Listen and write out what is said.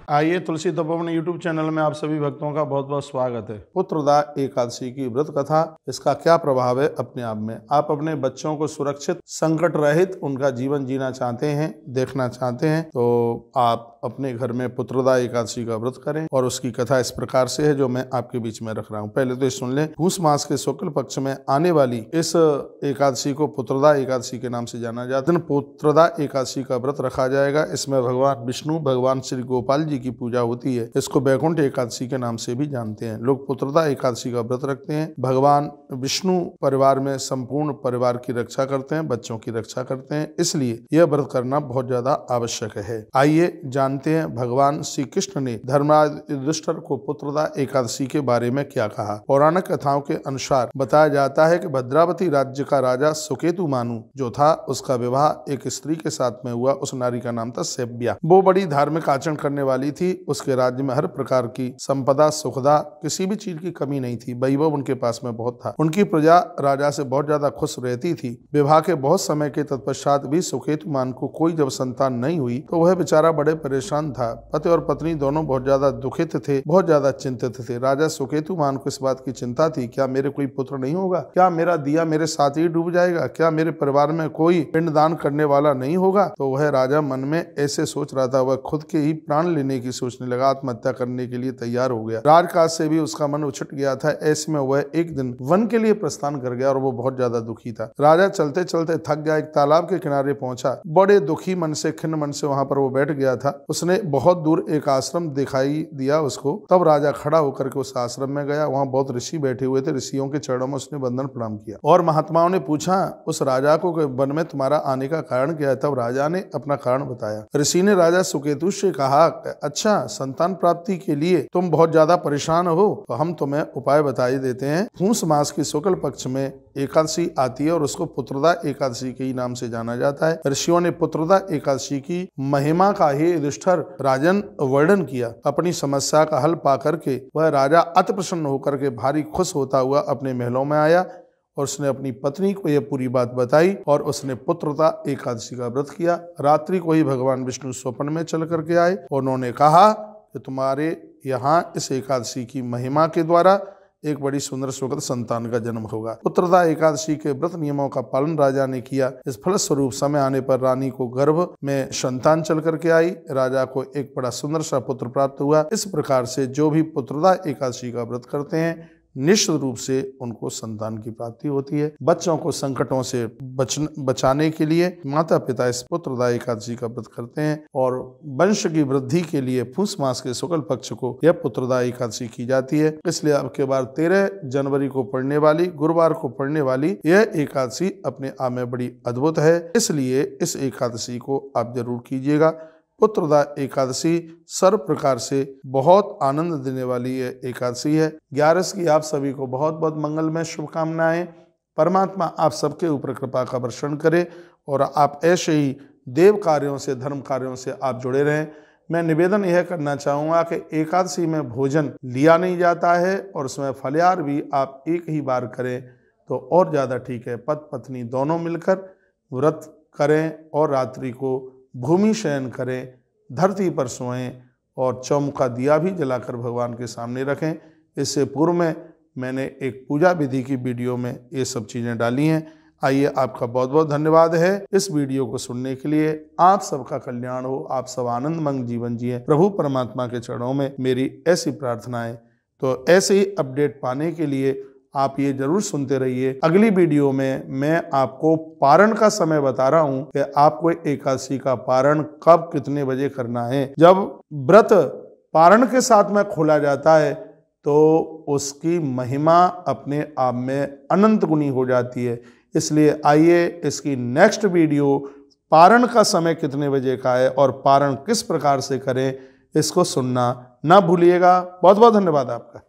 आइए तुलसी Tapovan YouTube channel में आप सभी भक्तों का बहुत बहुत स्वागत है। पुत्रदा एकादशी की व्रत कथा, इसका क्या प्रभाव है अपने आप में। आप अपने बच्चों को सुरक्षित, संकट रहित उनका जीवन जीना चाहते हैं, देखना चाहते हैं, तो आप अपने घर में पुत्रदा एकादशी का व्रत करें। और उसकी कथा इस प्रकार से है जो मैं आपके बीच में रख रहा हूँ। पहले तो ये सुन लें, पूष मास के शुक्ल पक्ष में आने वाली इस एकादशी को पुत्रदा एकादशी के नाम से जाना जाता है। पुत्रदा एकादशी का व्रत रखा जाएगा। इसमें भगवान विष्णु, भगवान श्री गोपाल जी की पूजा होती है। इसको वैकुंठ एकादशी के नाम से भी जानते हैं। लोग पुत्रदा एकादशी का व्रत रखते हैं। भगवान विष्णु परिवार में संपूर्ण परिवार की रक्षा करते हैं, बच्चों की रक्षा करते हैं, इसलिए यह व्रत करना बहुत ज्यादा आवश्यक है। आइए जानते हैं भगवान श्री कृष्ण ने धर्मराज युधिष्ठिर को पुत्रदा एकादशी के बारे में क्या कहा। पौराणिक कथाओं के अनुसार बताया जाता है कि भद्रावती राज्य का राजा सुकेतुमानु जो था, उसका विवाह एक स्त्री के साथ में हुआ। उस नारी का नाम था सेव्या। वो बड़ी धार्मिक आचरण करने वाली थी। उसके राज्य में हर प्रकार की संपदा, सुखदा, किसी भी चीज की कमी नहीं थी। वैभव उनके पास में बहुत था। उनकी प्रजा राजा से बहुत ज्यादा खुश रहती थी। विवाह के बहुत समय के तत्पश्चात भी सुकेतुमान को कोई जब संतान नहीं हुई तो वह बेचारा बड़े परेशान था। पति और पत्नी दोनों बहुत ज्यादा दुखित थे, बहुत ज्यादा चिंतित थे। राजा सुकेतुमान को इस बात की चिंता थी, क्या मेरे कोई पुत्र नहीं होगा, क्या मेरा दिया मेरे साथ ही डूब जाएगा, क्या मेरे परिवार में कोई पिंडदान करने वाला नहीं होगा। तो वह राजा मन में ऐसे सोच रहा था। वह खुद के ही प्राण लेने की सोचने लगा, आत्महत्या करने के लिए तैयार हो गया। राजकाज से भी उसका मन उछट गया था। ऐसे में वह एक दिन वन के लिए प्रस्थान कर गया और वो बहुत ज्यादा दुखी था। राजा चलते चलते थक गया, एक तालाब के किनारे पहुंचा। बड़े दुखी मन से, खिन्न मन से वहां पर वो बैठ गया था। उसने बहुत दूर एक आश्रम दिखाई दिया उसको। तब राजा खड़ा होकर के उस आश्रम में गया। वहां बहुत ऋषि बैठे हुए थे। ऋषियों के चरणों में उसने वंदन प्रणाम किया और महात्माओं ने पूछा उस राजा को वन में तुम्हारा आने का कारण क्या है। तब राजा ने अपना कारण बताया। ऋषि ने राजा सुकेतु से कहा, अच्छा, संतान प्राप्ति के लिए तुम बहुत ज्यादा परेशान हो, तो हम तुम्हें उपाय बताई देते हैं। पूष मास की शुक्ल पक्ष में एकादशी आती है और उसको पुत्रदा एकादशी के ही नाम से जाना जाता है। ऋषियों ने पुत्रदा एकादशी की महिमा का ही युधिष्ठिर राजन वर्णन किया। अपनी समस्या का हल पा करके वह राजा अति प्रसन्न होकर के भारी खुश होता हुआ अपने महलों में आया और उसने अपनी पत्नी को यह पूरी बात बताई और उसने पुत्रदा एकादशी का व्रत किया। रात्रि को ही भगवान विष्णु स्वप्न में चल करके आए और उन्होंने कहा कि तुम्हारे यहाँ इस एकादशी की महिमा के द्वारा एक बड़ी सुंदर सुगत संतान का जन्म होगा। पुत्रदा एकादशी के व्रत नियमों का पालन राजा ने किया। इस फल स्वरूप समय आने पर रानी को गर्भ में संतान चल करके आई। राजा को एक बड़ा सुंदर सा पुत्र प्राप्त हुआ। इस प्रकार से जो भी पुत्रदा एकादशी का व्रत करते हैं, निश्चित रूप से उनको संतान की प्राप्ति होती है। बच्चों को संकटों से बचाने के लिए माता पिता इस पुत्रदा एकादशी का व्रत करते हैं और वंश की वृद्धि के लिए पूष मास के शुक्ल पक्ष को यह पुत्रदा एकादशी की जाती है। इसलिए अब के बार 13 जनवरी को पड़ने वाली, गुरुवार को पड़ने वाली यह एकादशी अपने आप में बड़ी अद्भुत है। इसलिए इस एकादशी को आप जरूर कीजिएगा। पुत्रदा एकादशी सर्व प्रकार से बहुत आनंद देने वाली ये एकादशी है। 11 की आप सभी को बहुत बहुत मंगलमय शुभकामनाएं। परमात्मा आप सबके ऊपर कृपा का वर्षण करे और आप ऐसे ही देव कार्यों से, धर्म कार्यों से आप जुड़े रहें। मैं निवेदन यह करना चाहूँगा कि एकादशी में भोजन लिया नहीं जाता है और उसमें फलहार भी आप एक ही बार करें तो और ज़्यादा ठीक है। पति पत्नी दोनों मिलकर व्रत करें और रात्रि को भूमि शयन करें, धरती पर सोएं और चौमुखा दिया भी जलाकर भगवान के सामने रखें। इससे पूर्व में मैंने एक पूजा विधि की वीडियो में ये सब चीज़ें डाली हैं। आइए, आपका बहुत बहुत धन्यवाद है इस वीडियो को सुनने के लिए। आप सबका कल्याण हो, आप सब आनंदमय जीवन जिए, प्रभु परमात्मा के चरणों में मेरी ऐसी प्रार्थनाएं। तो ऐसे ही अपडेट पाने के लिए आप ये जरूर सुनते रहिए। अगली वीडियो में मैं आपको पारण का समय बता रहा हूं कि आपको एकादशी का पारण कब कितने बजे करना है। जब व्रत पारण के साथ में खोला जाता है तो उसकी महिमा अपने आप में अनंत गुनी हो जाती है। इसलिए आइए इसकी नेक्स्ट वीडियो पारण का समय कितने बजे का है और पारण किस प्रकार से करें, इसको सुनना ना भूलिएगा। बहुत बहुत धन्यवाद आपका।